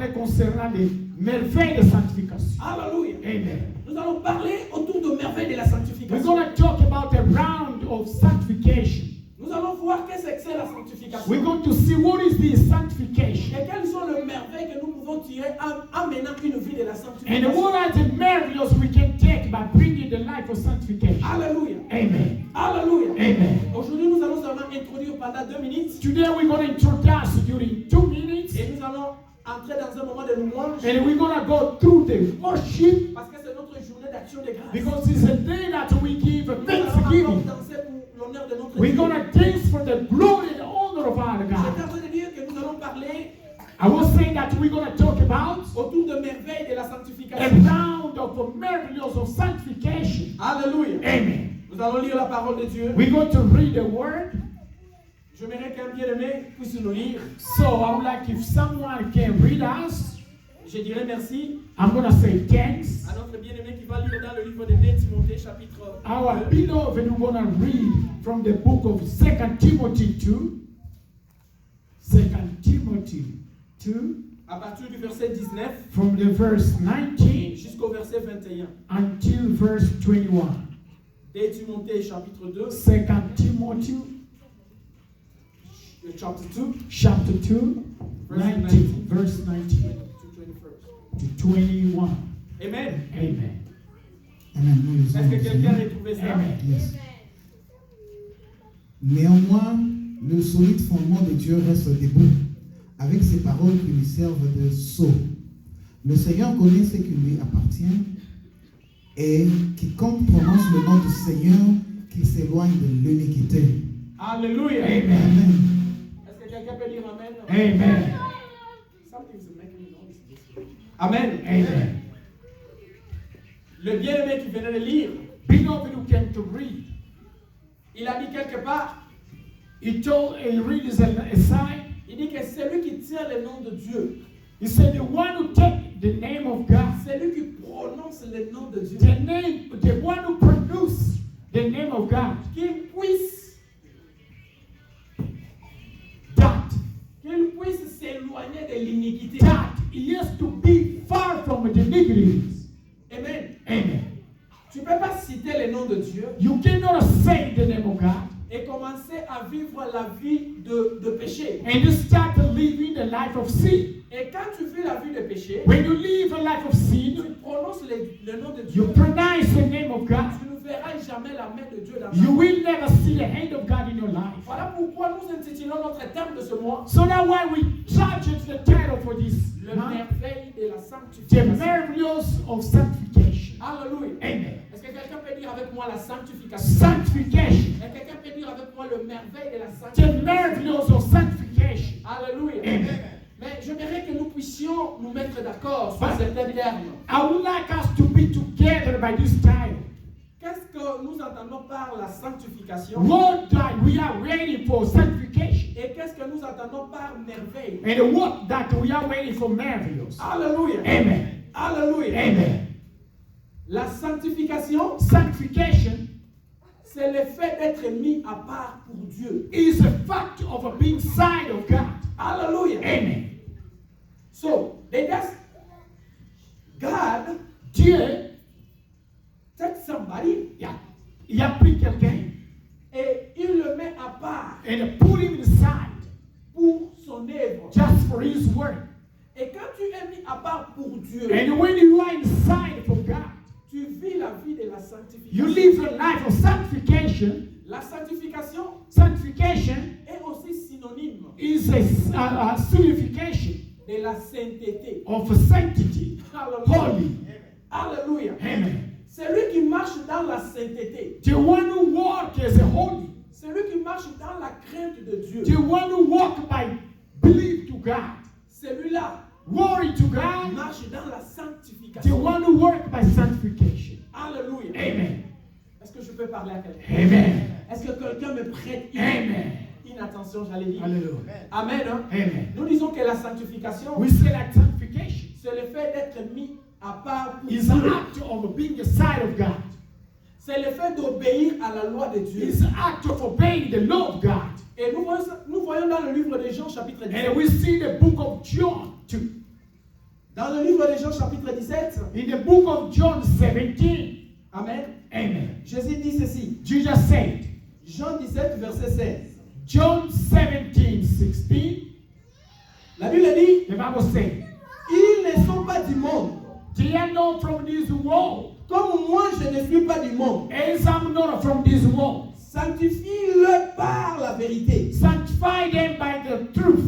parler concernant les merveilles de sanctification. Alléluia. Amen. Nous allons parler autour de merveilles de la sanctification. We're going to talk about the round of sanctification. Nous allons voir qu'est-ce que c'est la sanctification. We're going to see what is the sanctification. Et quelles sont les merveilles que nous pouvons tirer en menant une vie de la And sanctification. what are the miracles we can take by bringing the life of sanctification? Alléluia. Amen. Alléluia. Amen. Aujourd'hui, nous allons seulement introduire pendant 2 minutes. Today we're going to introduce during 2 minutes. Et nous allons entrer dans un moment de louange. And we're going to go through the worship Parce que c'est notre journée d'action de grâce. because it's a day that we give Nous allons encore thanksgiving. danser pour l'honneur de notre We're Dieu. going to dance for the glory and honor of our J'étais God. en train de dire que nous allons parler I was saying that we're going to talk about autour de merveilles de la a sanctification. round of miracles of sanctification. Alléluia. Amen. Nous allons lire la parole de Dieu. We're going to read the word. J'aimerais qu'un bien-aimé puisse nous lire. So I would like if someone can read us. Je dirais merci I'm going to say thanks. à notre bien-aimé qui va lire dans le livre de 2 Timothée, chapitre Our 2. beloved, we're going to read from the book of 2 Timothy 2. 2 Timothy 2, À partir du verset 19 from the verse 19 jusqu'au verset 21. until verse 21. 2 Timothée, chapitre 2, 2 Timothy chapter 2, chapter 2, 19, verse 19 to 21st. to 21. Amen. Amen. Amen. Nous lisons Est-ce que le quelqu'un a Seigneur. trouvé ça? Amen. Yes. Néanmoins, le solide fondement de Dieu reste debout, avec ses paroles qui lui servent de sceau. Le Seigneur connaît ce qui lui appartient, et quiconque prononce le nom du Seigneur, qu'il s'éloigne de l'iniquité. Alléluia. Amen. Amen. Est-ce que quelqu'un peut dire Amen? Amen. Something's making noise this way. Amen. Amen. Le bien-aimé qui venait de lire, Beloved who came to read, il a dit quelque part, he reads aside. il dit que c'est lui qui tient le nom de Dieu. He said, the one who take the name of God, C'est lui qui prononce le nom de Dieu. the one who produce the name of God, Qu'il puisse s'éloigner de l'iniquité. that he has to be far from the iniquities. Amen. Amen. Tu ne peux pas citer le nom de Dieu You cannot say the name of God et commencer à vivre la vie de péché. and you start living the life of sin. Et quand tu vis la vie de péché, When you live a life of tu sin, prononces le nom de you Dieu. pronounce the name of God. Tu ne verras jamais la main de Dieu dans ta You vie. will never see the hand of God in your life. Voilà pourquoi nous intitulons notre thème de ce mois So that's why we charged the title for this le month, merveille de la the sanctification. marvels of sanctification. Alléluia. Amen. Est-ce que quelqu'un peut dire avec moi la sanctification? Sanctification. Est-ce que quelqu'un peut dire avec moi le merveille de la The sanctification? marvels of sanctification. Alléluia. Amen. Mais j'aimerais que nous puissions nous mettre d'accord sur But- certains termes. I would like us to be together by this time. Qu'est-ce que nous entendons par la sanctification? What that we are waiting for sanctification. Et qu'est-ce que nous entendons par merveille? And what that we are waiting for marvels. Alléluia. Amen. Alléluia. Amen. La sanctification, Sanctification c'est le fait d'être mis à part pour Dieu. is a fact of being side of God. Alléluia. Amen. So, they just, God Dieu, take somebody il a pris quelqu'un et il le met à part and put him aside pour son œuvre. just for his work. Et quand tu es mis à part pour Dieu, And when you are inside for God, tu vis la vie de la sanctification. you live a life of sanctification. La sanctification Sanctification est aussi synonyme is a signification de la sainteté. of sanctity, Alléluia. holy. Alléluia. Amen. Celui qui marche dans la sainteté, The one who walks as a holy, celui qui marche dans la crainte de Dieu, the one who walks by belief to God, celui-là glory to God, marche dans la the sanctification. one who works by sanctification. Alléluia. Amen. Est-ce que je peux parler à quelqu'un? Amen. Est-ce que quelqu'un me prête Amen. une attention, j'allais dire? Hallelujah. Amen. Hein? Amen. Nous disons que la sanctification, We say that sanctification c'est le fait d'être mis à part pour is an Dieu. act of being a side of God. C'est le fait d'obéir à la loi de Dieu. It's an act of obeying the law of God. Et nous voyons dans le livre de Jean, chapitre 10. And we see the book of John too. Dans le livre de Jean chapitre 17, In the book of John 17, Amen, amen. Jésus dit ceci. Jesus said, Jean 17, verset 16. John 17:16, La Bible dit, the Bible said, ils ne sont pas du monde. they are not from this world, Comme moi, je ne suis pas du monde. as I'm not from this world. Sanctifie-le par la vérité. Sanctify them by the truth.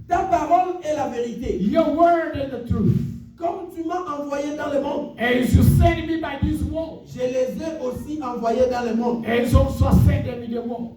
Ta parole est la vérité. Your word is the truth. Comme tu m'as envoyé dans le monde, As you send me by this world, je les ai aussi envoyés dans le monde. as also send them in the world.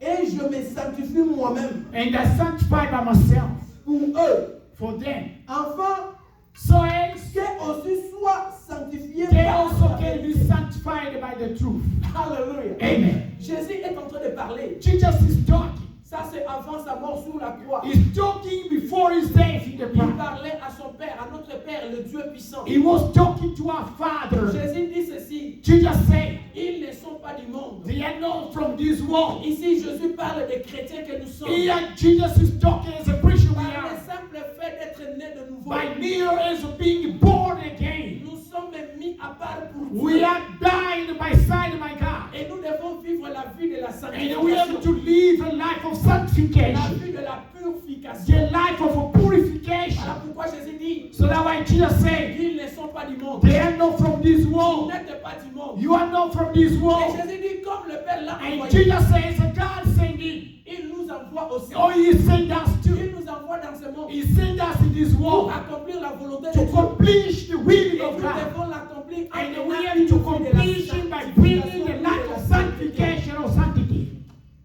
Et je me sanctifie moi-même And I sanctify by myself pour eux. for them. Afin So as qu'eux aussi soient sanctifiés they par also la can be vérité. sanctified by the truth. Alléluia. Amen. Jésus est en train de parler. Jesus is talking. Ça, c'est avant sa mort sur la croix. He's talking before his death in the Il cross. parlait à son Père, à notre Père, le Dieu puissant. He was talking to our Father. Jésus dit ceci. Jesus said, Ils ne sont pas du monde. they are not from this world. Ici, Jésus parle des chrétiens que nous sommes. Here Jesus is talking as a Christian we Par are. le simple fait d'être né de nouveau, By mere as of being born again. nous sommes mis à part pour We Dieu. are dying by side by God. Et nous devons vivre la vie de la And we have to sanctification. live a life of La sanctification. vie de la purification. The life of a purification. Voilà pourquoi Jésus dit, So that's why Jesus said, ils ne sont pas du monde. they are not from this Vous world. n'êtes pas du monde. You are not from this Et world. Jésus dit, comme le Père l'a And envoyé, Jesus says, God sent him. il nous envoie aussi. Oh, he sent us Il too. nous envoie dans ce monde He sent us in this pour world accomplir la volonté de to Dieu. accomplish the will Et of nous God. devons l'accomplir en And menant we une have vie to de la accomplish it by bringing the life of sanctification. sanctification or sanctity.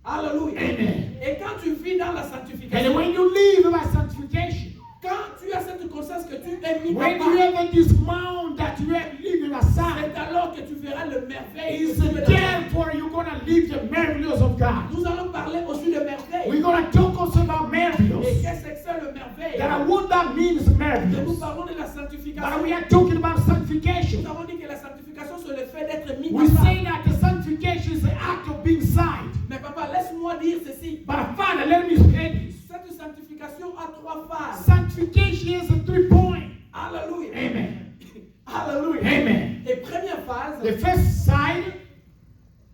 Alléluia. Amen. Et quand tu vis dans la And sanctification, when you live by sanctification, quand tu as cette conscience que tu es mis à when part, you have this mount that you have living aside, c'est alors que tu verras le merveille. it's de Dieu dans ta vie. therefore you're going to live the marvelous of God. Nous allons parler aussi de merveille. We're going to talk also about Et marvelous. qu'est-ce que c'est le merveille? That what that means Et nous marvelous. parlons de la But sanctification. we are talking about sanctification. Nous avons dit que la sanctification, c'est le fait d'être mis We à part. say that the sanctification is the act of being saved. Mais papa, laisse-moi dire ceci. But Father, let me say this. Cette sanctification a trois phases. Sanctification is a 3-point. Alléluia. Amen. Alléluia. Amen. Et première phase, The first side,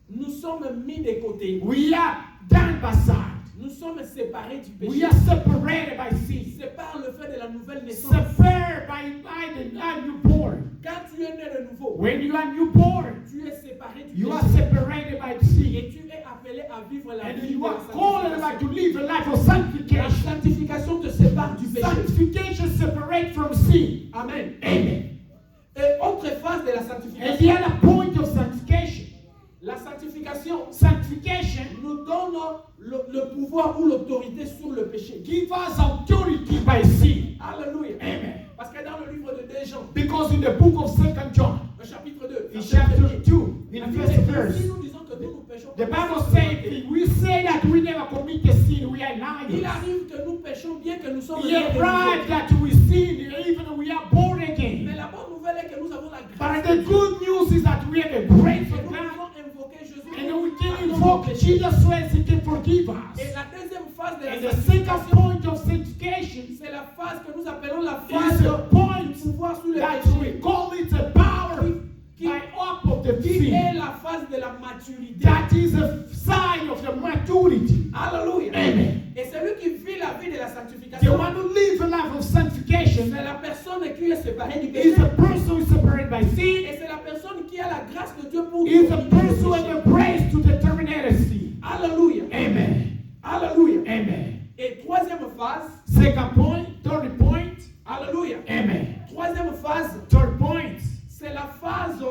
nous sommes mis de côté. we are done by side. Nous sommes séparés du We péché. are separated by sin. C'est par le fait de la nouvelle naissance. Separated by the newborn. Quand tu es né de nouveau, When you are newborn, tu es séparé du you are péché. separated by sin. Et tu es appelé à vivre la And vie you de are la called about to sanctification. live a life of La sanctification. sanctification te sépare du péché. Sanctification separates from sin. Amen. Amen. Et autre phase de la And sanctification. the other point of sanctification, La sanctification sanctification nous donne le pouvoir ou l'autorité sur le péché. gives us authority by sin. Alléluia. Amen. Parce que dans le livre de 2 Jean, Because in the book of 2 John, au chapitre 2, in verset chapter 1er, 2, la in Bible first dit, verse, si nous disons que nous péchons, the Bible says, if we say that we never committed sin, we are il lying. arrive que nous péchons bien que nous sommes It nés de nouveau. arrives that we sin even when we are born Mais again. la bonne nouvelle est que nous avons la But grâce. the de Dieu. good news is that we have a grace Et of nous God. pouvons invoquer Jésus. And we can pardon nos invoke péchés. Jesus so as He can forgive us. Et la deuxième phase de la And the second sanctification, point of sanctification c'est la phase que nous appelons la is phase the point du pouvoir sur le that we péché, call it the power by up of the qui est sin. la phase de la maturité. That is a sign of the maturity. Alléluia. Amen. Et celui qui vit la vie de la The sanctification, one who lives a life of sanctification c'est la personne qui est séparée du péché. is a person who is separated by sin. Et c'est la personne qui a la grâce de Dieu pour Is a dominer le person who péché. has the grace to determine their sin. Alléluia. Amen. Alléluia. Amen. Et troisième phase, Second point, third point. alléluia. Amen. Troisième phase, Third point c'est la phase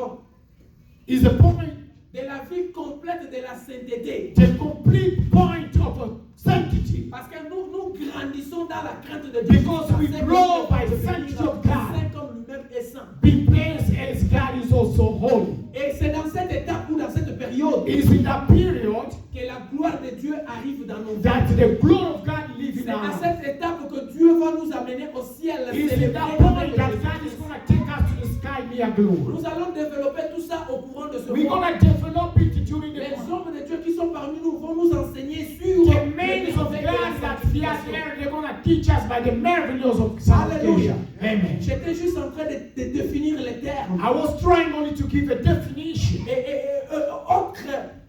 is the point, de la vie complète de la sainteté. the complete point of sanctity. Parce que nous grandissons dans la crainte de Dieu. Because we grow by the sanctity of God. Saint comme lui-même est saint. Be blessed as God is also holy. Et c'est dans cette étape ou dans cette période It is in that period que la gloire de Dieu arrive dans nos vies. that the glory of God lives in C'est à us. cette étape que Dieu va nous amener au ciel. It is in célébrer that avec point that Jésus. God is going to take us to the sky near glory. Nous allons développer tout ça au courant de ce We're mois. going to develop it during the Les month. hommes de Dieu qui sont parmi nous vont nous enseigner sur The le men of merveille de God la that we are sanctification. there, they're going to teach us by by the marvelous of Alléluia. sanctification. Amen. J'étais juste en train de définir les termes. I was trying only to give a definition.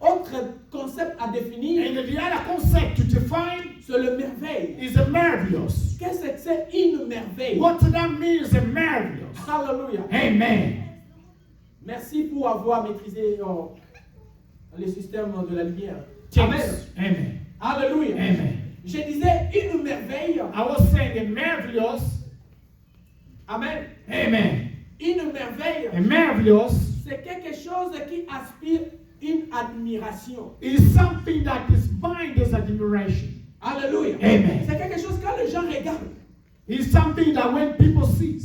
Autre concept à définir, And the other concept to define c'est le merveille. is a marvelous. Qu'est-ce que c'est une merveille? What that means, a marvelous. Alléluia. Amen. Merci pour avoir maîtrisé le système de la lumière. Amen. Yes. Amen. Alléluia. Amen. Je disais une merveille. I was saying a marvelous. Amen. Amen. Une merveille, A marvelous c'est quelque chose qui aspire une admiration. is something that is mine as admiration. Alléluia. Amen. C'est quelque chose quand les gens regardent, It's something that when people see,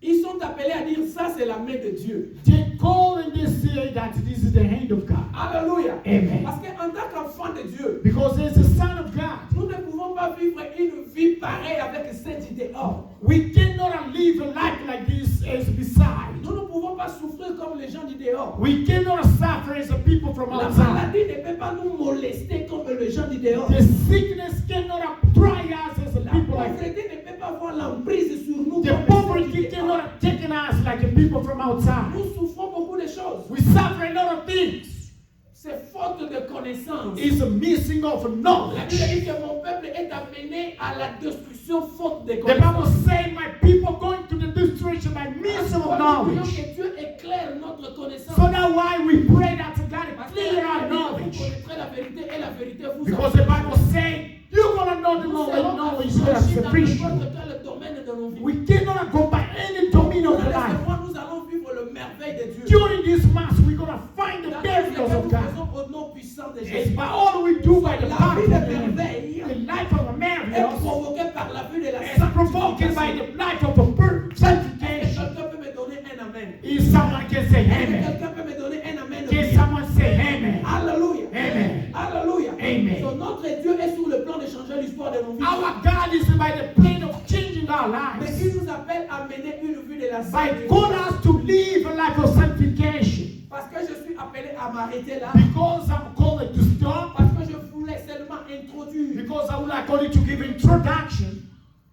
ils sont appelés à dire ça c'est la main de Dieu. they call and they say that this is the hand of God. Alléluia. Amen. Parce qu'en tant qu'enfant de Dieu, Because there's the Son of God. nous ne pouvons pas vivre une vie pareille avec cette idée hors. We cannot live a life like this as beside. Nous ne pouvons pas souffrir comme les gens du dehors. We cannot suffer as a people from La outside. maladie ne peut pas nous molester comme les gens du dehors. The sickness cannot try us as a La people like pauvreté ne peut pas avoir l'emprise sur nous the comme les gens poverty du dehors. cannot take us like the people from outside. Nous souffrons beaucoup de choses. We suffer a lot of things. C'est faute de connaissance. It's a missing of La Bible knowledge. dit que mon peuple est amené à la destruction faute de The Bible connaissance. says, my people going to the destruction by missing of Nous knowledge. prions que Dieu éclaire notre connaissance. So that's why we pray that God Parce que clear la our Bible dit, vous knowledge. connaîtrez la vérité et la vérité vous Because the Bible says, you're going to know the nous knowledge, serons knowledge is affranchis dans sufficient. n'importe quel domaine de nos vies. We cannot go by any domain Pour of le the life. recevoir, nous allons vivre le merveille de Dieu. During this month, we're going to find the Dans tout ce que miracles of nous God. faisons au nom puissant de It's Jésus. by all we do by the La power vie of de the Lord. merveille The life of a est marvelous provoquée par la vue de la is provoked by sanctification. the life of a sanctification. Quelqu'un peut me donner un amen. If someone can say amen, Quelqu'un peut me donner un amen. can someone say amen? Alléluia. Amen. Alléluia. Amen. So, notre Dieu est sur le plan de changer l'histoire de nos vies. Our God is by the plan of changing our Mais lives. il nous appelle à mener une vie de la By sainteté. God us to live a life of sanctification. Parce que je suis appelé à m'arrêter là. Because I'm called to stop. Parce que je voulais seulement introduire. Because I would like only to give introduction.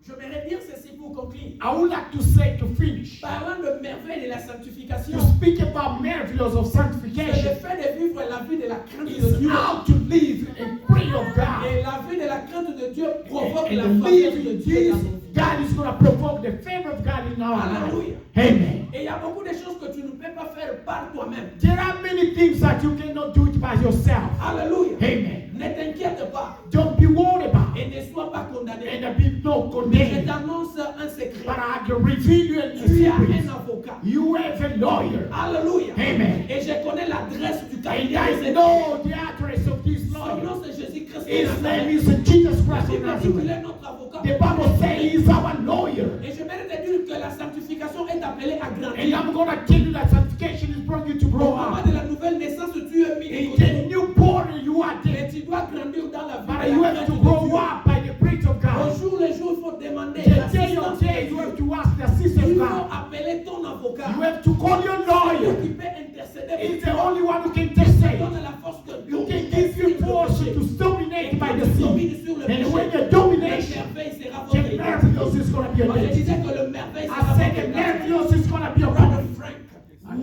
J'aimerais dire ceci pour conclure. I would like to say to finish. Parlant de merveille de la sanctification, To speak about marvelous of c'est le sanctification fait de vivre la vie de la crainte de is Dieu. how to live and pray of God. Et la vie de la crainte de Dieu provoque And la the faveur de living Dieu this, dans nos vies. God is going to provoke the favor of God in our life. Hallelujah. Amen. Et il y a beaucoup de choses que tu ne peux pas faire par toi-même. There are many things that you cannot do it by yourself. Alléluia. Amen. Ne t'inquiète pas Don't be worried about et it. ne sois pas condamné. And be no Mais je condemned. t'annonce un secret. But I can reveal you a Tu as un secret. avocat. You have a lawyer. Alléluia. Amen. Et je connais l'adresse du And cabinet. I know the address of this Son lawyer. nom c'est Jésus-Christ. de His name Nazareth. is Jesus La Christ of Bible dit qu'il Nazareth. est notre avocat. The Bible says he's our lawyer. Et je vais te dire que la sanctification est appelée à And grandir. I'm going to tell you that sanctification is bringing you to Au grow moment up. de la nouvelle naissance, tu es mis de In côté. the newborn, you are Mais dead. tu dois grandir dans la vie. But de you la have to crainte de grow Dieu. up by the grace of Au God. jour le jour, il faut demander The day l'assistance of de day, you Dieu. have to ask the assistance Il of faut God. appeler ton avocat. You have to call your Celui lawyer. qui peut intercéder He's pour the toi. only one who can Il intercede. donne la force de You Dieu. can give you force to dominate by the sin. And when the La domination, merveille sera the votre marvelous is going to be a Moi, je day. disais que le merveille I sera said votre the place. marvelous is going to be a Brother day. Frank,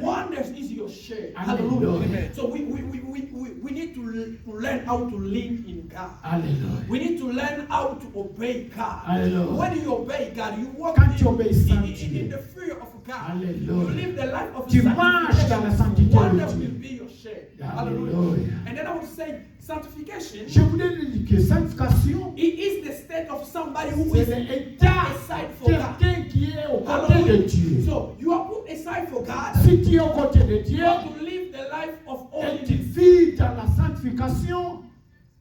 wonders is your share. Hallelujah. Hallelujah. So we need to learn how to live in God. Hallelujah. We need to learn how to obey God. Hallelujah. When you obey God, you walk Can't in, obey in sanctity. the fear of God. Hallelujah. You live the life of Tu marches dans la sanctité Wonder de Dieu. will be your share. Hallelujah. And then I would say, sanctification, Je voulais dire que sanctification, it is the state of somebody who c'est is l'état aside for God. quelqu'un qui est au côté de Hallelujah. Dieu. So you are put aside for God. Si tu es au côté de Dieu You have to live the life of et tu holiness. vis dans la sanctification,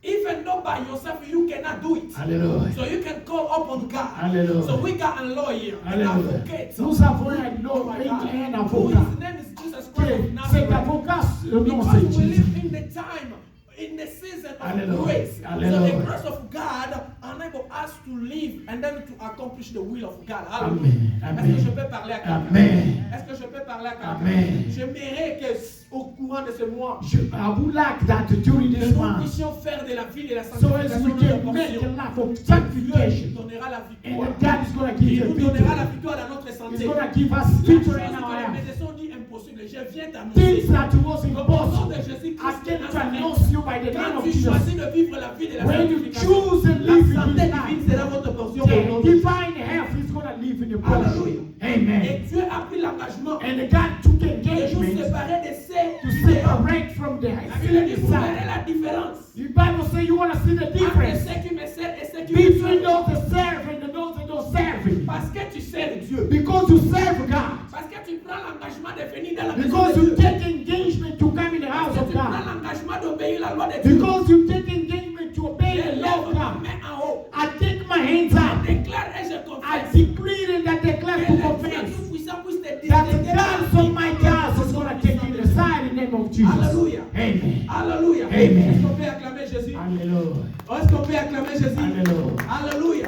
Even though by yourself you cannot do it. Alléluia. So you can call upon God. Hallelujah. So we got a lawyer, an Alléluia. advocate. Nous avons un Oh my God. avocat. Who his name is Jesus Christ of Cet Nazareth. avocat, le nom Because c'est we Jésus. live in the time, in the season of Hallelujah. grace. So Hallelujah. the grace of God enable us to live and then to accomplish the will of God. Amen. Est-ce Amen. que je peux parler à quelqu'un? Amen. Est-ce que je peux parler à quelqu'un? Amen. J'aimerais que au courant de ce mois, I would like that during que this nous month, puissions faire de la vie de la so as sanctification we notre can make a portion. life of Dieu sanctification. nous donnera la And victoire. God is going to give Il you nous the donnera la victory. victoire dans notre He's santé. going to give us La chose victory in que our les life. médecins disent impossible, je viens Things t'annoncer. that was Au nom impossible, de Jésus-Christ I de can Nazareth, announce you by the name quand of tu Jesus. choisis de vivre la vie de la When you sanctification, choose to la live in santé this divine life, sera votre portion. au nom the de Jésus. divine health is going to live in your Hallelujah. body. Amen. Et Dieu a pris l'engagement And God took de nous engagement séparer de ces to idées. separate from the La Bible dit, vous verrez side. la différence The Bible says you want to see the entre difference ceux qui me servent et ceux qui me between servent. those that serve and those that don't serve Him. Parce que tu sers Dieu. Because you serve God. Parce que tu prends l'engagement de venir dans la maison Because de you Dieu. take engagement to come in the house Parce of que tu prends God. l'engagement d'obéir la loi de Dieu. Because you take engagement to obey Je the law lève of ma God. main en haut. I take my hands Je up. déclare et je I confesse. decree and I declare Que to le Dieu confess Tout-Puissant puisse te that the distinguer God parmi of my God is going to take you aside in the name of Jesus. Alléluia. Amen. Alléluia. Amen. Est-ce qu'on peut acclamer Jésus? Hallelujah. Est-ce qu'on peut acclamer Jésus? Alléluia. Alléluia.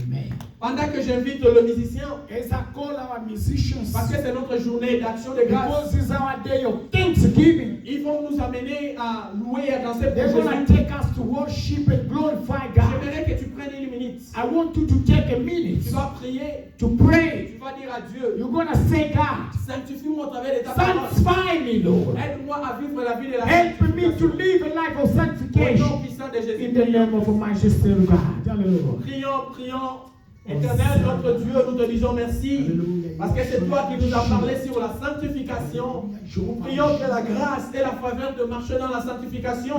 Amen. Pendant que j'invite le musicien, As I call our musicians, parce que c'est notre journée d'action de grâce, because it's our day of thanksgiving, ils vont nous amener à louer et à danser they're pour going Jésus. to take us to worship and glorify God. J'aimerais que tu prennes une minute. I want you to take a minute Tu vas prier. to pray. Tu vas dire à Dieu, You're going to say, God, sanctifie-moi au travers de ta parole. sanctify me, Lord. Aide-moi à vivre la vie de la Help me to sanctification. live a life of Au nom sanctification puissant de Jésus. in the name of Majesty of God. Hallelujah. Prions, prions. Éternel, notre Dieu, nous te disons merci. Parce que c'est toi qui nous as parlé sur la sanctification. Nous prions que la grâce et la faveur de marcher dans la sanctification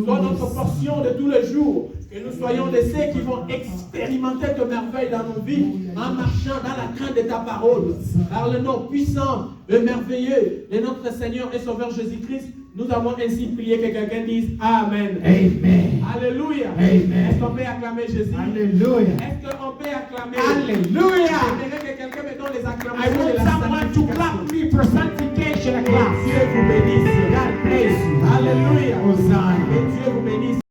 soient notre portion de tous les jours. Que nous soyons de ceux qui vont expérimenter de merveilles dans nos vies en marchant dans la crainte de ta parole. Par le nom puissant et merveilleux de notre Seigneur et Sauveur Jésus-Christ, nous avons ainsi prié que quelqu'un dise Amen. Amen. Alléluia. Amen. Est-ce qu'on peut acclamer Jésus? Hallelujah. Est-ce qu'on peut acclamer? Hallelujah. J'aimerais que quelqu'un me donne les I acclamations de want la someone to sanctification. clap me for sanctification. A clap. Dieu vous bénisse. God bless you. Alléluia. Hosanna. Que Dieu vous bénisse.